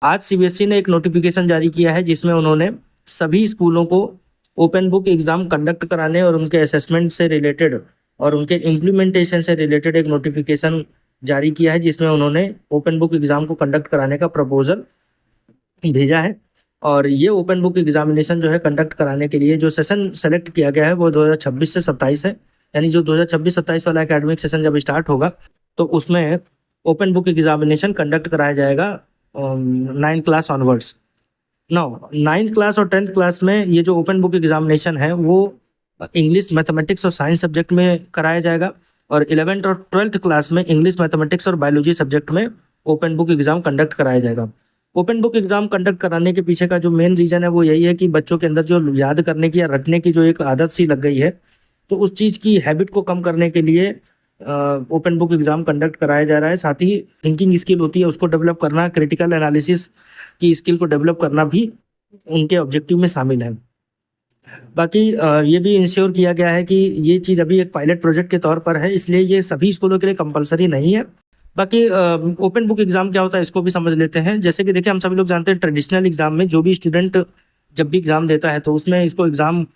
आज सीबीएसई ने एक नोटिफिकेशन जारी किया है जिसमें उन्होंने सभी स्कूलों को ओपन बुक एग्जाम कंडक्ट कराने और उनके असेसमेंट से रिलेटेड और उनके इम्प्लीमेंटेशन से रिलेटेड एक नोटिफिकेशन जारी किया है जिसमें उन्होंने ओपन बुक एग्जाम को कंडक्ट कराने का प्रपोजल भेजा है। और ये ओपन बुक एग्जामिनेशन जो है कंडक्ट कराने के लिए जो सेशन सेलेक्ट किया गया है वो 2026 से 27 है। यानी जो 2026-27 वाला एकेडमिक सेशन जब स्टार्ट होगा तो उसमें ओपन बुक एग्जामिनेशन कंडक्ट कराया जाएगा 9 क्लास ऑनवर्ड्स। नो 9 क्लास और 10th क्लास में ये जो ओपन बुक एग्जामिनेशन है वो इंग्लिश, मैथमेटिक्स और साइंस सब्जेक्ट में कराया जाएगा। और 11th और 12th क्लास में इंग्लिश, मैथमेटिक्स और बायोलॉजी सब्जेक्ट में ओपन बुक एग्जाम कंडक्ट कराया जाएगा। ओपन बुक एग्जाम कंडक्ट कराने के पीछे का जो मेन रीज़न है वो यही है कि बच्चों के अंदर जो याद करने की या रटने की जो एक आदत सी लग गई है तो उस चीज़ की हैबिट को कम करने के लिए ओपन बुक एग्जाम कंडक्ट कराया जा रहा है। साथ ही थिंकिंग स्किल होती है उसको डेवलप करना, क्रिटिकल एनालिसिस की स्किल को डेवलप करना भी उनके ऑब्जेक्टिव में शामिल है। बाकी ये भी इंश्योर किया गया है कि ये चीज़ अभी एक पायलट प्रोजेक्ट के तौर पर है, इसलिए ये सभी स्कूलों के लिए कंपलसरी नहीं है। बाकी ओपन बुक एग्जाम क्या होता है इसको भी समझ लेते हैं। जैसे कि देखिए हम सभी लोग जानते हैं ट्रेडिशनल एग्जाम में जो भी स्टूडेंट जब भी एग्जाम देता है तो उसमें इसको एग्जाम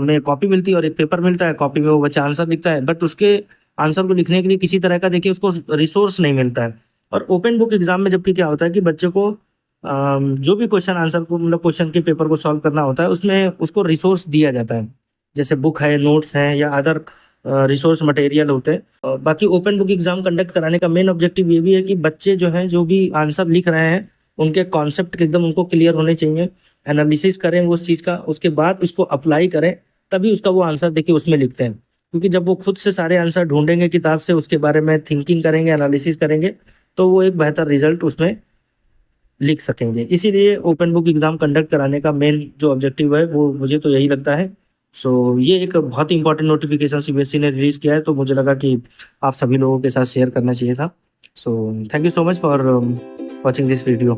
में कॉपी मिलती है और एक पेपर मिलता है। कॉपी में वो बच्चा आंसर लिखता है, बट उसके आंसर को लिखने के लिए किसी तरह का देखिए उसको रिसोर्स नहीं मिलता है। और ओपन बुक एग्जाम में जबकि क्या होता है कि बच्चे को जो भी क्वेश्चन आंसर को मतलब क्वेश्चन के पेपर को सॉल्व करना होता है उसमें उसको रिसोर्स दिया जाता है, जैसे बुक है, नोट्स हैं या अदर रिसोर्स मटेरियल होते हैं। बाकी ओपन बुक एग्जाम कंडक्ट कराने का मेन ऑब्जेक्टिव ये भी है कि बच्चे जो हैं जो भी आंसर लिख रहे हैं उनके कॉन्सेप्ट एकदम उनको क्लियर होने चाहिए। एनालिसिस करें उस चीज़ का, उसके बाद उसको अप्लाई करें, तभी उसका वो आंसर देखिए उसमें लिखते हैं। क्योंकि जब वो खुद से सारे आंसर ढूंढेंगे किताब से, उसके बारे में थिंकिंग करेंगे, एनालिसिस करेंगे, तो वो एक बेहतर रिजल्ट उसमें लिख सकेंगे। इसीलिए ओपन बुक एग्जाम कंडक्ट कराने का मेन जो ऑब्जेक्टिव है वो मुझे तो यही लगता है। ये एक बहुत ही इंपॉर्टेंट नोटिफिकेशन सीबीएसई ने रिलीज़ किया है, तो मुझे लगा कि आप सभी लोगों के साथ शेयर करना चाहिए था। So thank you so much for watching this video.